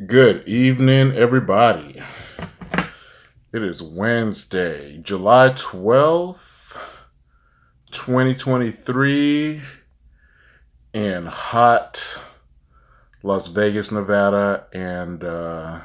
Good evening, everybody. It is Wednesday, July 12th, 2023, in hot Las Vegas, Nevada. And I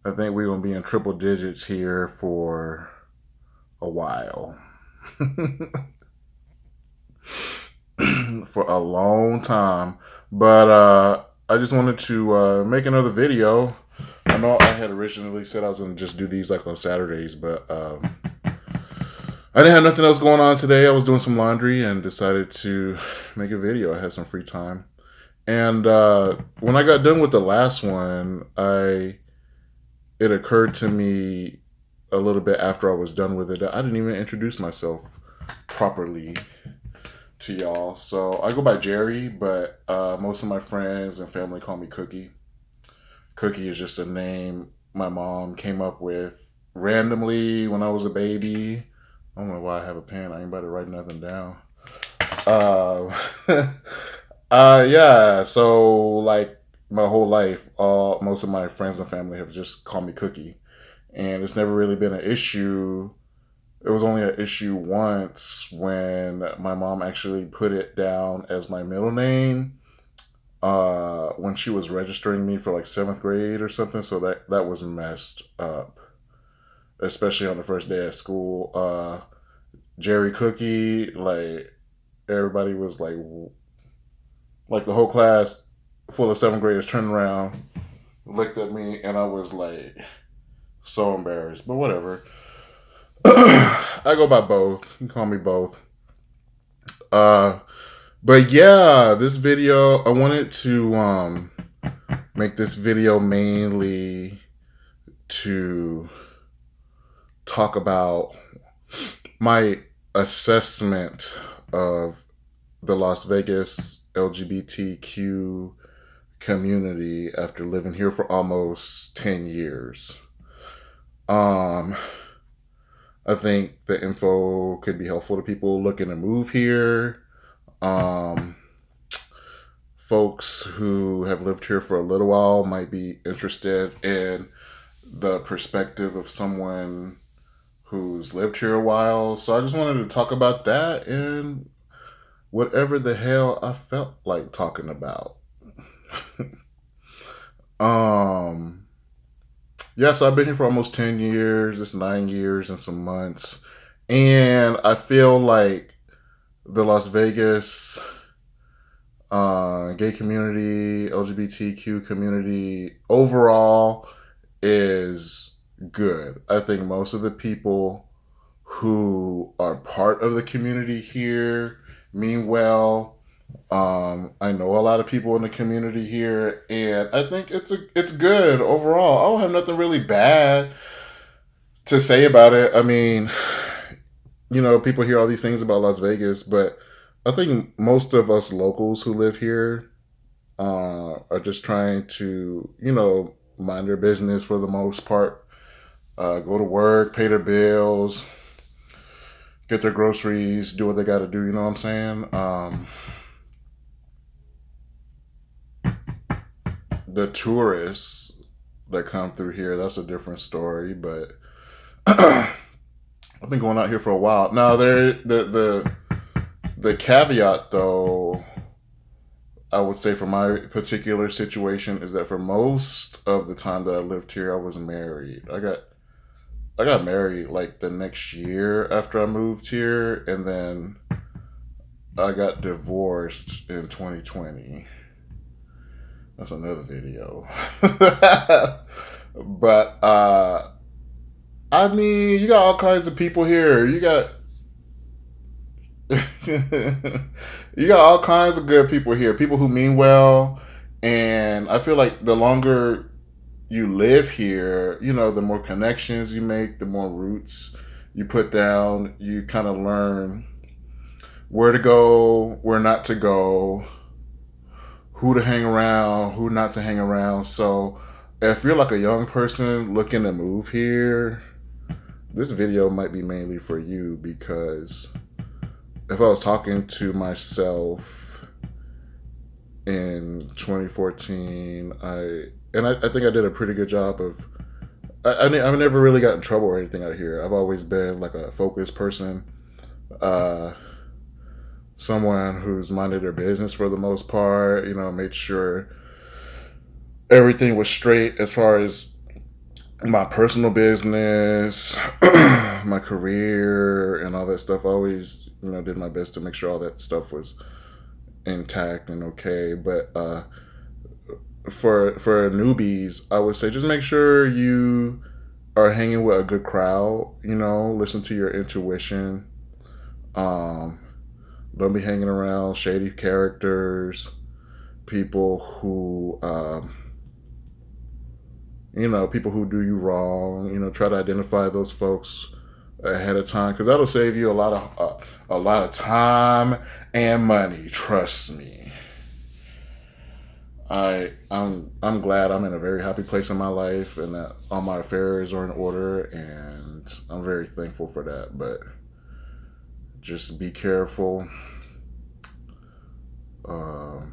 think we're going to be in triple digits here for a while. For a long time. But I just wanted to make another video. I know I had originally said I was going to just do these like on Saturdays, but I didn't have nothing else going on today. I was doing some laundry and decided to make a video. I had some free time. And when I got done with the last one, it occurred to me a little bit after I was done with it that I didn't even introduce myself properly to y'all. So I go by Jerry, but most of my friends and family call me Cookie. Cookie is just a name my mom came up with randomly when I was a baby. I don't know why I have a pen. I ain't about to write nothing down. Yeah. So like my whole life, most of my friends and family have just called me Cookie, and it's never really been an issue. It was only an issue once when my mom actually put it down as my middle name when she was registering me for like 7th grade or something. So that was messed up, especially on the first day of school. Jerry Cookie, like everybody was like the whole class full of 7th graders turned around, looked at me, and I was like so embarrassed. But whatever. I go by both. You can call me both. But yeah, this video, I wanted to make this video mainly to talk about my assessment of the Las Vegas LGBTQ community after living here for almost 10 years. I think the info could be helpful to people looking to move here. Folks who have lived here for a little while might be interested in the perspective of someone who's lived here a while. So I just wanted to talk about that and whatever the hell I felt like talking about. Yeah, so I've been here for almost 10 years. It's 9 years and some months. And I feel like the Las Vegas gay community, LGBTQ community overall is good. I think most of the people who are part of the community here mean well. I know a lot of people in the community here, and I think it's good overall. I don't have nothing really bad to say about it. I mean, people hear all these things about Las Vegas, but I think most of us locals who live here are just trying to, mind their business for the most part. Go to work, pay their bills, get their groceries, do what they got to do. You know what I'm saying? The tourists that come through here, that's a different story. But I've been going out here for a while now. The caveat, though, I would say for my particular situation is that for most of the time that I lived here, I was married. I got married like the next year after I moved here, and then I got divorced in 2020. That's another video. But I mean, you got all kinds of people here. You got all kinds of good people here. People who mean well, and I feel like the longer you live here, the more connections you make, the more roots you put down. You kind of learn where to go, where not to go, who to hang around, who not to hang around. So if you're like a young person looking to move here, this video might be mainly for you, because if I was talking to myself in 2014, and I think I did a pretty good job of. I've never really got in trouble or anything out here. I've always been like a focused person, uh, someone who's minded their business for the most part. You know, made sure everything was straight as far as my personal business, my career, and all that stuff. I always, did my best to make sure all that stuff was intact and okay. But for newbies, I would say just make sure you are hanging with a good crowd. Listen to your intuition. Um, don't be hanging around shady characters, people who people who do you wrong. Try to identify those folks ahead of time because that'll save you a lot of time and money. Trust me. I'm glad I'm in a very happy place in my life and that all my affairs are in order, and I'm very thankful for that. But just be careful. Um,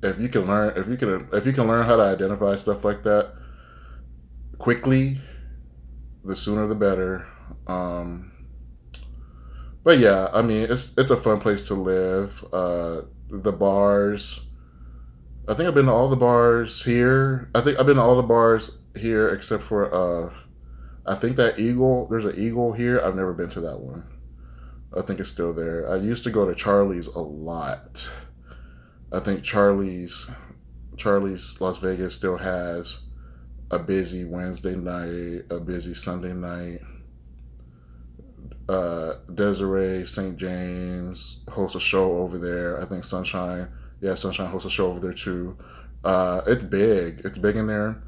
if you can learn how to identify stuff like that quickly, the sooner the better. Um, but yeah, I mean it's a fun place to live. The bars. I think I've been to all the bars here. I think I've been to all the bars here except for I think that Eagle. There's an Eagle here. I've never been to that one. I think it's still there. I used to go to Charlie's a lot. I think Charlie's Las Vegas still has a busy Wednesday night, a busy Sunday night. Desiree St. James hosts a show over there. I think Sunshine hosts a show over there too. It's big. It's big in there.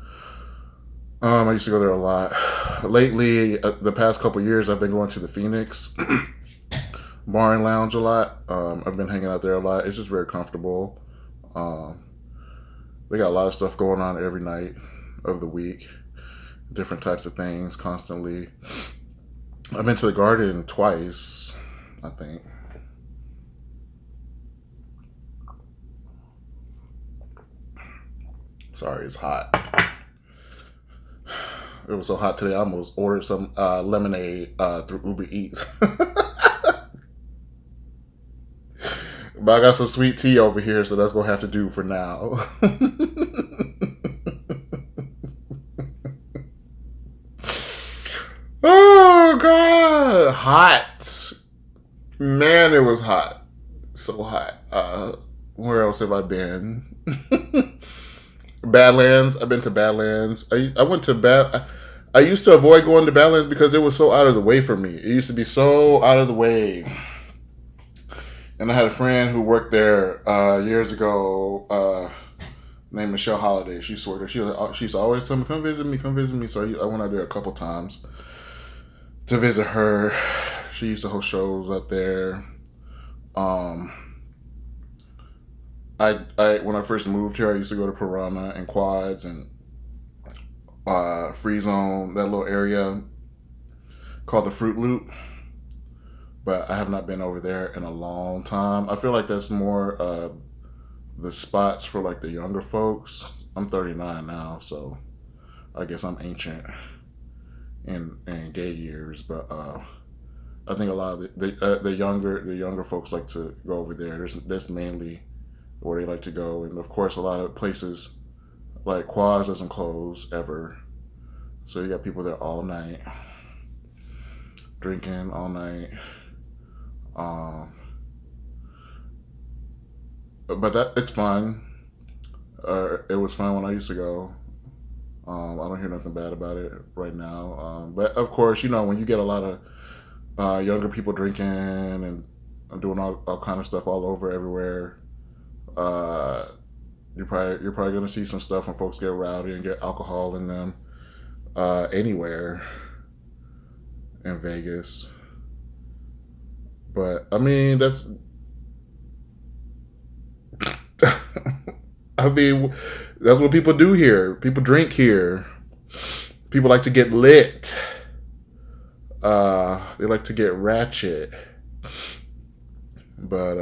I used to go there a lot. Lately, the past couple years, I've been going to the Phoenix Bar and Lounge a lot. I've been hanging out there a lot. It's just very comfortable. Um, they got a lot of stuff going on every night of the week. Different types of things constantly. I've been to the Garden twice, I think. Sorry, it's hot. It was so hot today, I almost ordered some lemonade through Uber Eats. But I got some sweet tea over here, so that's going to have to do for now. Oh, God. Hot. Man, it was hot. So hot. Where else have I been? Badlands. I've been to Badlands. I went to I used to avoid going to Badlands because it was so out of the way for me. It used to be so out of the way. And I had a friend who worked there years ago, named Michelle Holiday. She used to work there. She used to always tell me, come visit me, come visit me. So I went out there a couple times to visit her. She used to host shows out there. Um, I when I first moved here, I used to go to Piranha and Quads and Free Zone, that little area called the Fruit Loop. But I have not been over there in a long time. I feel like that's more the spots for like the younger folks. I'm 39 now, so I guess I'm ancient in gay years. But I think a lot of the younger folks like to go over there. That's mainly where they like to go, and of course a lot of places like Quaz doesn't close ever, so you got people there all night, drinking all night. Um, but that it's fun. It was fun when I used to go. I don't hear nothing bad about it right now. But of course, when you get a lot of younger people drinking and doing all kind of stuff all over everywhere, uh, you're probably gonna see some stuff when folks get rowdy and get alcohol in them anywhere in Vegas. But I mean, that's I mean, that's what people do here. People drink here. People like to get lit. They like to get ratchet. But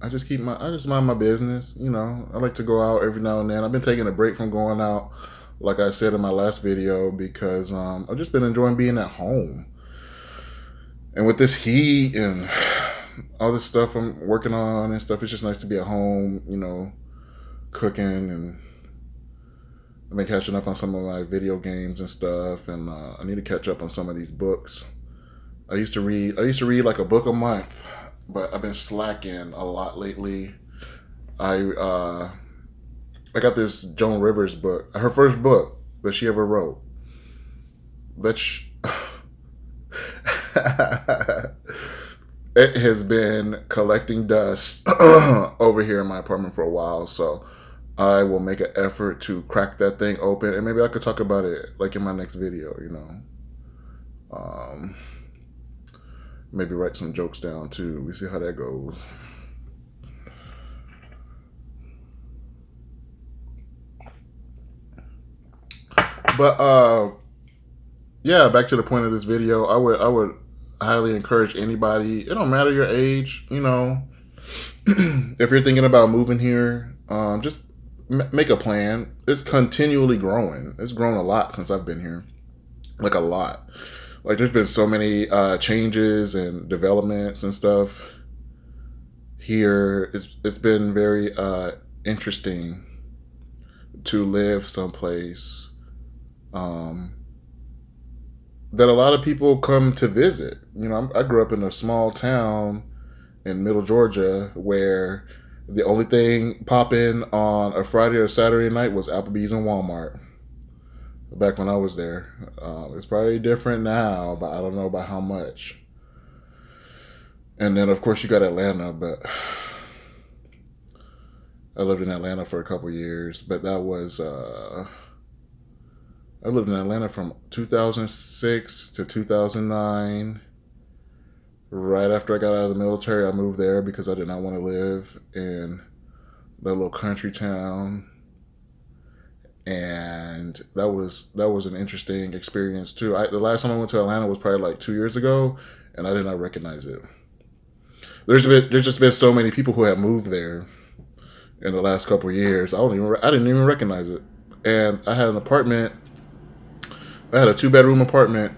I just mind my business. You know, I like to go out every now and then. I've been taking a break from going out, like I said in my last video, because I've just been enjoying being at home. And with this heat and all this stuff I'm working on and stuff, it's just nice to be at home, you know, cooking. And I've been catching up on some of my video games and stuff, and I need to catch up on some of these books. I used to read like a book a month, but I've been slacking a lot lately. I uh, I got this Joan Rivers book, her first book that she ever wrote. Let's. It has been collecting dust over here in my apartment for a while, so I will make an effort to crack that thing open, and maybe I could talk about it like in my next video. You know, um, maybe write some jokes down too. We see how that goes. But yeah, back to the point of this video. I would highly encourage anybody. It don't matter your age, you know. If you're thinking about moving here, just make a plan. It's continually growing. It's grown a lot since I've been here, like a lot. Like there's been so many changes and developments and stuff here. It's been very interesting to live someplace um, that a lot of people come to visit. You know, I grew up in a small town in Middle Georgia where the only thing popping on a Friday or Saturday night was Applebee's and Walmart. Back when I was there, it's probably different now, but I don't know about how much. And then, of course, you got Atlanta, but I lived in Atlanta for a couple years, but that was I lived in Atlanta from 2006 to 2009. Right after I got out of the military, I moved there because I did not want to live in that little country town, and that was an interesting experience too. The last time I went to Atlanta was probably like 2 years ago, and I did not recognize it. There's just been so many people who have moved there in the last couple of years. I didn't even recognize it, and I had an apartment. I had a 2 bedroom apartment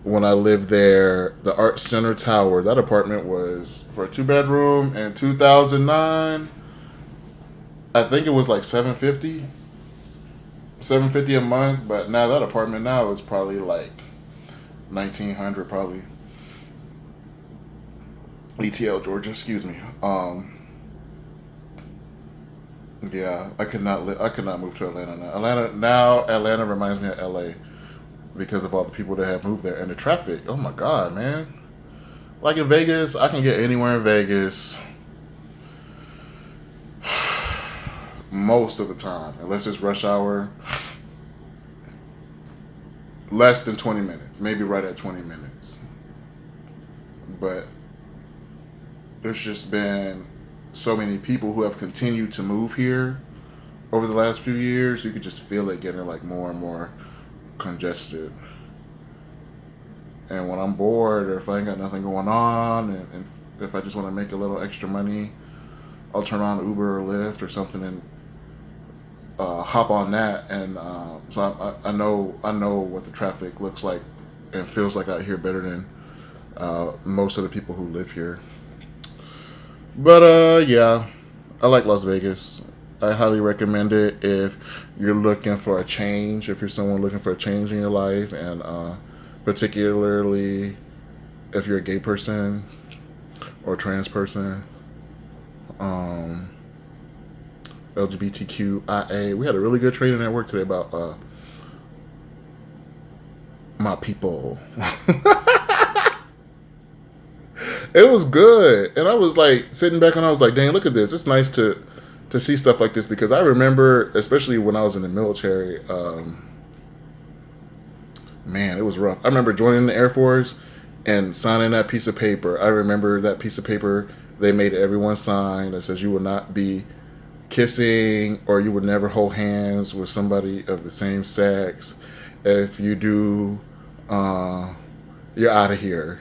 when I lived there. The Art Center Tower. That apartment was for a 2 bedroom in 2009. I think it was like 750 a month. But now that apartment now is probably like 1900 probably. ETL Georgia, excuse me. Yeah, I could not move to Atlanta now. Atlanta reminds me of LA because of all the people that have moved there and the traffic. Oh my god, man! Like in Vegas, I can get anywhere in Vegas most of the time, unless it's rush hour. Less than 20 minutes, maybe right at 20 minutes. But there's just been so many people who have continued to move here over the last few years. You could just feel it getting like more and more congested. And when I'm bored or if I ain't got nothing going on, and if I just want to make a little extra money, I'll turn on Uber or Lyft or something and hop on that. And so I know what the traffic looks like and feels like out here better than most of the people who live here. But yeah, I like Las Vegas. I highly recommend it if you're looking for a change, if you're someone looking for a change in your life, and particularly if you're a gay person or trans person, LGBTQIA. We had a really good training at work today about my people. It was good, and I was like sitting back and I was like, dang, look at this. It's nice to see stuff like this because I remember, especially when I was in the military, man, it was rough. I remember joining the Air Force and signing that piece of paper. I remember that piece of paper they made everyone sign that says you will not be kissing or you would never hold hands with somebody of the same sex. If you do, you're out of here.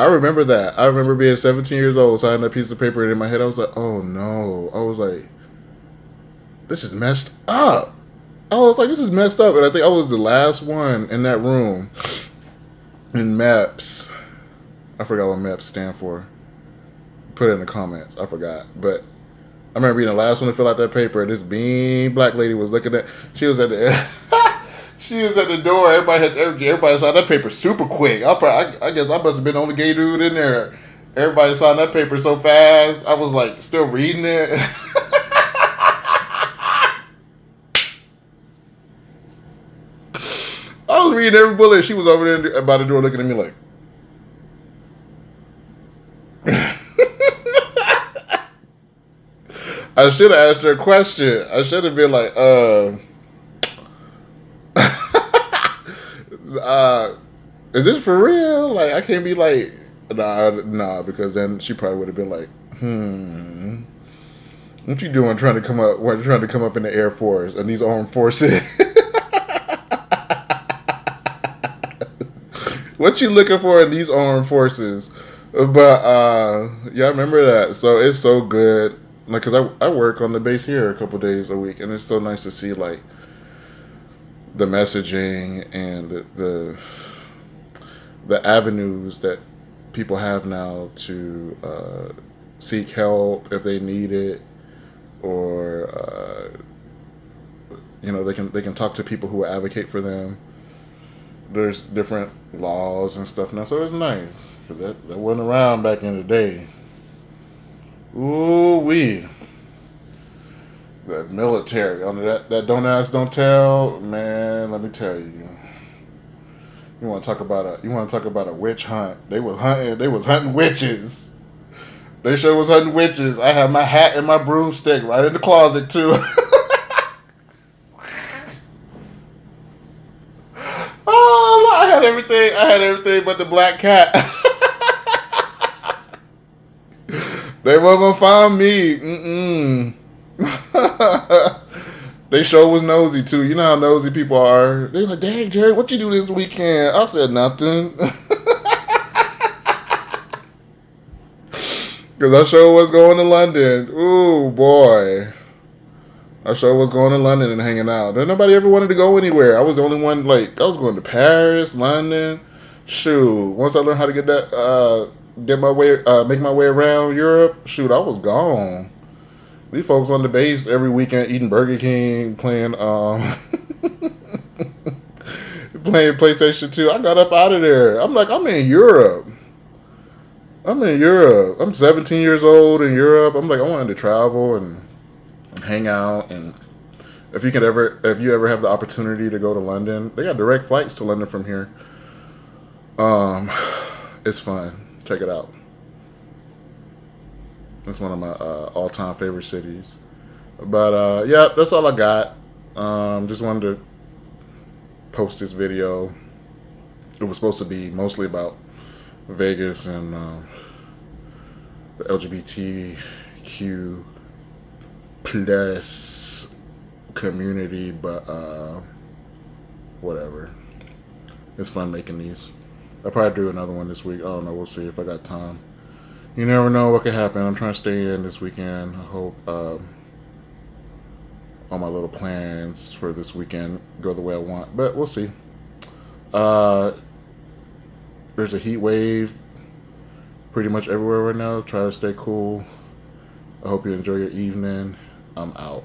I remember that. I remember being 17 years old, signing that piece of paper, and in my head, I was like, oh no. I was like, this is messed up. I was like, this is messed up. And I think I was the last one in that room in MEPS. I forgot what MEPS stand for. Put it in the comments. I forgot. But I remember being the last one to fill out that paper. This being black lady was looking at. She was at the. She was at the door. Everybody signed that paper super quick. I guess I must have been the only gay dude in there. Everybody signed that paper so fast. I was like still reading it. I was reading every bullet. She was over there by the door looking at me like. I should have asked her a question. I should have been like, is this for real? Like, I can't be like, nah, because then she probably would have been like, what you doing trying to come up in the Air Force and these armed forces? What you looking for in these armed forces? But yeah, I remember that. So it's so good. Like, cause I work on the base here a couple days a week, and it's so nice to see like the messaging and the avenues that people have now to seek help if they need it, or they can talk to people who advocate for them. There's different laws and stuff now, so it's nice because that wasn't around back in the day. Ooh wee. The military on that don't ask, don't tell, man. Let me tell you. You want to talk about a witch hunt? They was hunting witches. They sure was hunting witches. I had my hat and my broomstick right in the closet too. Oh, I had everything. I had everything but the black cat. They weren't gonna find me. They sure was nosy too. You know how nosy people are. They were like, "Dang, Jerry, what you do this weekend?" I said nothing. Because I sure was going to London. Ooh, boy. I sure was going to London and hanging out. Nobody ever wanted to go anywhere. I was the only one, like, I was going to Paris, London. Shoot. Once I learned how to get that, make my way around Europe, shoot, I was gone. These folks on the base every weekend eating Burger King, playing playing PlayStation 2. I got up out of there. I'm like, I'm in Europe. I'm 17 years old in Europe. I'm like, I wanted to travel and hang out. And if you ever have the opportunity to go to London, they got direct flights to London from here. It's fun. Check it out. It's one of my all-time favorite cities. But yeah, that's all I got. Just wanted to post this video. It was supposed to be mostly about Vegas and the LGBTQ plus community, but whatever. It's fun making these. I'll probably do another one this week. I don't know. We'll see if I got time. You never know what could happen. I'm trying to stay in this weekend. I hope all my little plans for this weekend go the way I want. But we'll see. There's a heat wave pretty much everywhere right now. Try to stay cool. I hope you enjoy your evening. I'm out.